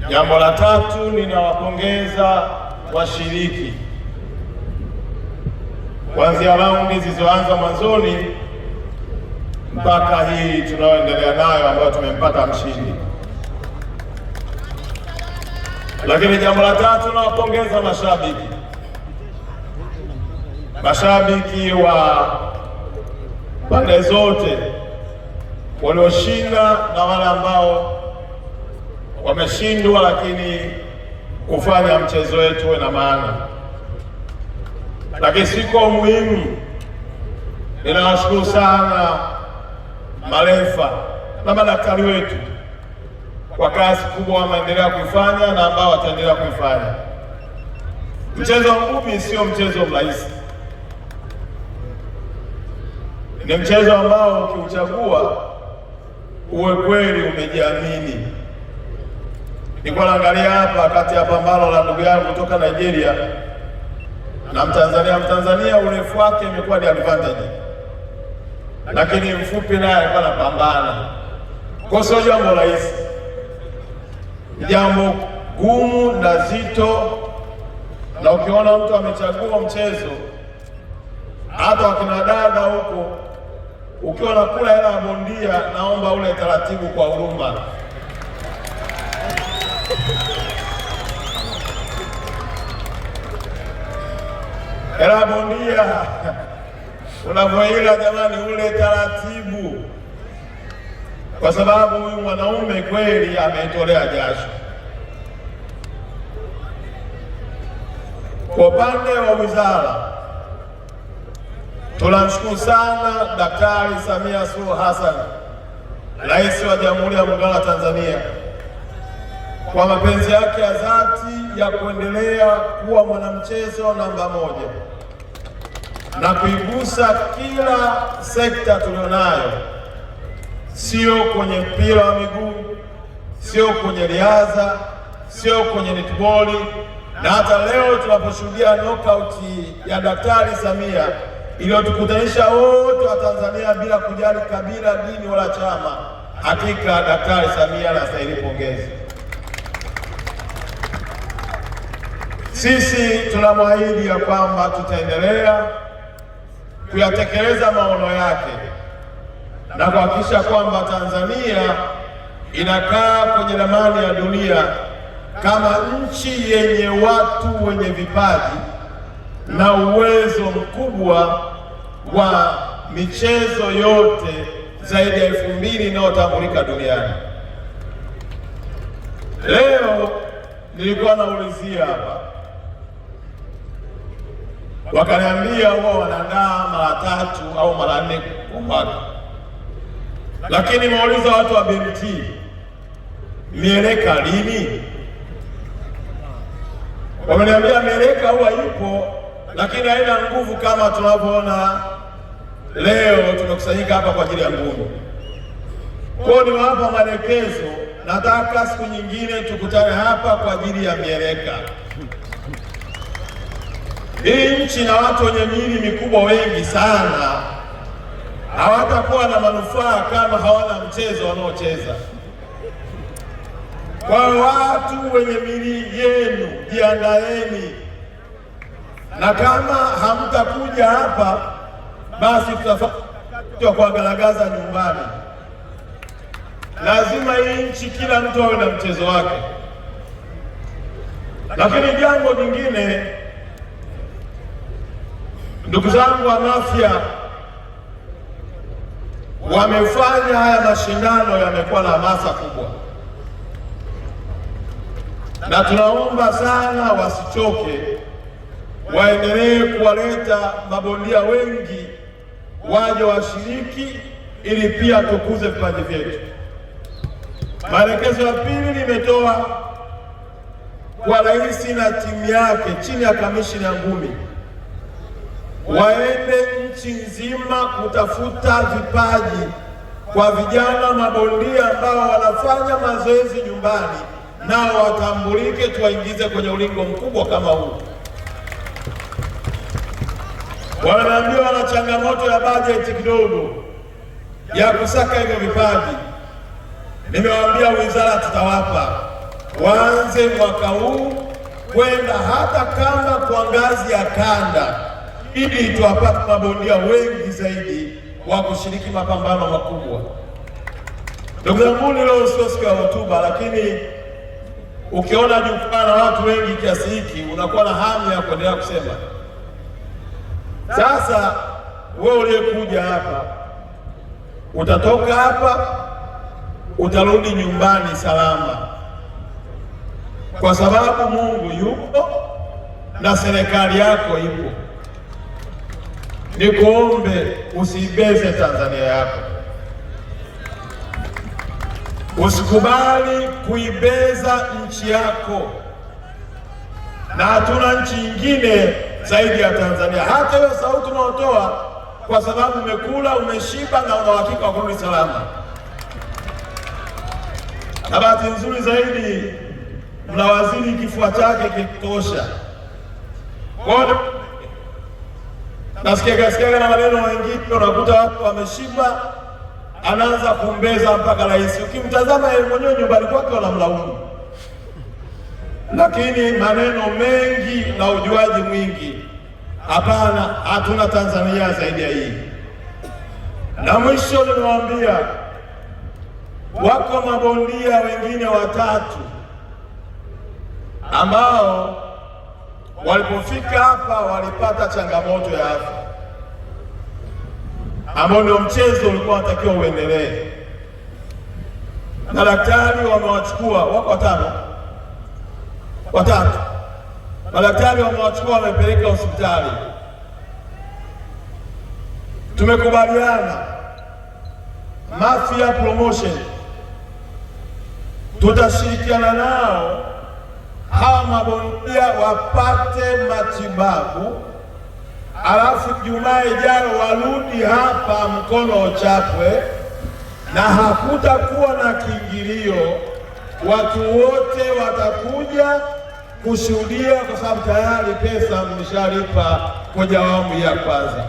Jambo la tatu, ninawapongeza washiriki kuanzia raundi zilizoanza mwanzoni mpaka hii tunayoendelea nayo ambayo tumempata mshindi. Lakini jambo la tatu, nawapongeza mashabiki wa pande zote walioshinda na wale ambao wameshindwa, lakini kufanya mchezo wetu uwe na maana. Lakini siko umuhimu, ninawashukuru sana marefa na madaktari wetu kwa kazi kubwa wameendelea kuifanya na ambao wataendelea kuifanya. Mchezo wa ngumi sio mchezo rahisi, ni mchezo ambao ukiuchagua uwe kweli umejiamini. Nilikuwa naangalia hapa kati ya pambano la ndugu yangu kutoka Nigeria na Mtanzania urefu wake imekuwa ni advantage, lakini mfupi naye alikuwa anapambana. Kwa sio jambo rahisi, jambo gumu na zito, na ukiona mtu amechagua mchezo, hata wakina dada huko, ukiwa nakula hela ya bondia, naomba ule taratibu kwa huruma. Hela bondia unavyoila, jamani, ule taratibu, kwa sababu huyu mwanaume kweli ametolea jasho. Kwa upande wa wizara, tunamshukuru sana Daktari Samia Suluhu Hassan, Rais wa Jamhuri ya Muungano wa Tanzania, kwa mapenzi yake ya dhati ya kuendelea kuwa mwanamchezo namba moja na kuigusa kila sekta tulionayo, sio kwenye mpira wa miguu, sio kwenye riadha, sio kwenye netball, na hata leo tunaposhuhudia knockout ya Daktari Samia iliyotukutanisha wote wa Tanzania bila kujali kabila, dini wala chama. Hakika Daktari Samia anastahili pongezi. Sisi tunamwahidi ya kwamba tutaendelea kuyatekeleza maono yake na kuhakikisha kwamba Tanzania inakaa kwenye ramani ya dunia kama nchi yenye watu wenye vipaji na uwezo mkubwa wa michezo yote zaidi ya 2000 inayotambulika duniani. Leo nilikuwa naulizia hapa, wakaniambia wao wanaandaa mara 3 au mara 4 kwa mwaka, lakini nimeuliza watu wa BMT, mieleka lini? Wameniambia mieleka huwa ipo, lakini haina nguvu kama tunavyoona leo tumekusanyika hapa kwa ajili ya ngumi. Kwa hiyo niwapa maelekezo, nataka siku nyingine tukutane hapa kwa ajili ya mieleka. Hii nchi na watu wenye miili mikubwa wengi sana hawatakuwa na manufaa kama hawana mchezo wanaocheza. Kwa watu wenye miili yenu, jiandaeni, na kama hamtakuja hapa, basi tutafanya kuwagaragaza nyumbani. Lazima hii nchi kila mtu awe na mchezo wake. Lakini jambo jingine, ndugu zangu wa Mafia, wamefanya haya mashindano yamekuwa na hamasa kubwa, na tunaomba sana wasichoke, waendelee kuwaleta mabondia wengi waje washiriki, ili pia tukuze vipaji vyetu. Maelekezo ya pili nimetoa kwa rais na timu yake chini ya kamishina ya ngumi, waende nchi nzima kutafuta vipaji kwa vijana mabondia ambao wanafanya mazoezi nyumbani, nao watambulike, tuwaingize kwenye ulingo mkubwa kama huu. Wanaambia wana changamoto ya bajeti kidogo ya kusaka hivyo vipaji. Nimewaambia wizara tutawapa, waanze mwaka huu kwenda hata kama kwa ngazi ya kanda, ili tuwapate mabondia wengi zaidi wa kushiriki mapambano makubwa. Ndugu zangu, leo sio siku ya hotuba, lakini ukiona jukwaa na watu wengi kiasi hiki unakuwa na hamu ya kuendelea kusema. Sasa wewe uliyekuja hapa, utatoka hapa utarudi nyumbani salama, kwa sababu Mungu yupo na serikali yako ipo. Nikuombe usiibeze Tanzania yako, usikubali kuibeza nchi yako, na hatuna nchi nyingine zaidi ya Tanzania. Hata hiyo sauti unaotoa kwa sababu umekula, umeshiba na una uhakika wa kurudi salama. Na bahati nzuri zaidi mna waziri kifua chake kitosha. Kwa nasikia na maneno mengine, unakuta watu wameshiba, anaanza kumbeza mpaka rais. Ukimtazama yeye mwenyewe nyumbani kwake wanamlaumu, lakini maneno mengi na ujuaji mwingi. Hapana, hatuna Tanzania zaidi ya hii. Na mwisho nimewaambia, wako mabondia wengine watatu ambao walipofika hapa walipata changamoto ya afya, ambao ndio mchezo ulikuwa unatakiwa uendelee, na daktari wamewachukua. Wako watatu, madaktari wamewachukua, wamepeleka hospitali. Tumekubaliana Mafia Promotion tutashirikiana nao hawa mabondia wapate matibabu, alafu Jumaa ijayo warudi hapa mkono uchapwe, na hakutakuwa na kiingilio. Watu wote watakuja kushuhudia, kwa sababu tayari pesa mmeshalipa kwa awamu ya kwanza.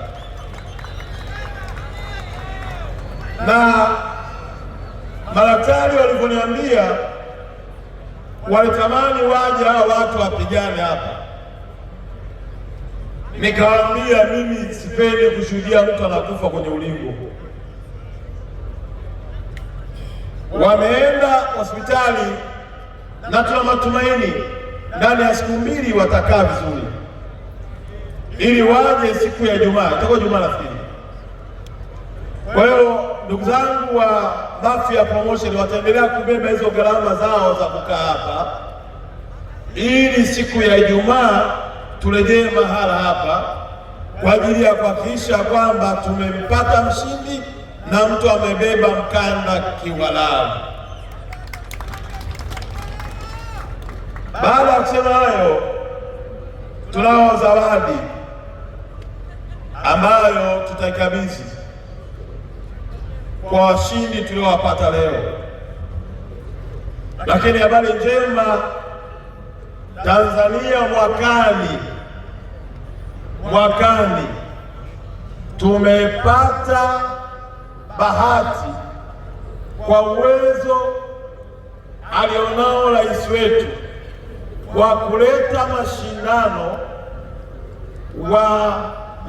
Na madaktari walivyoniambia walitamani waje hao watu wapigane hapa, nikawaambia mimi sipendi kushuhudia mtu anakufa kwenye ulingo. Wameenda hospitali na tuna matumaini ndani ya siku mbili watakaa vizuri, ili waje siku ya Jumaa. Itakuwa Jumaa nafikiri. Kwa hiyo ndugu zangu wa Mafia Promotion wataendelea kubeba hizo gharama zao za kukaa hapa, ili siku ya Ijumaa turejee mahala hapa kwa ajili ya kuhakikisha kwamba tumempata mshindi na mtu amebeba mkanda kiwalao. Baada ya kusema hayo, tunao zawadi ambayo tutaikabidhi kwa washindi tuliowapata leo. Lakini habari njema, Tanzania mwakani tumepata bahati kwa uwezo alionao rais wetu wa kuleta mashindano wa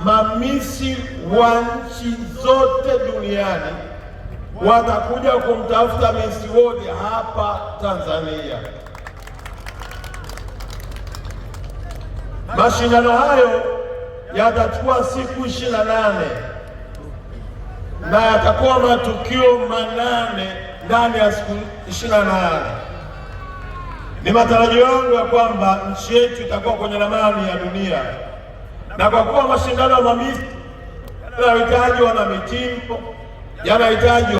mamisi wa nchi zote duniani watakuja kumtafuta Miss World hapa Tanzania. Mashindano hayo yatachukua siku 28 na yatakuwa matukio 8 ndani ya siku 28. Ni matarajio yangu ya kwamba nchi yetu itakuwa kwenye ramani ya dunia, na kwa kuwa mashindano ya mamisi yanahitaji wana mitindo, yanahitaji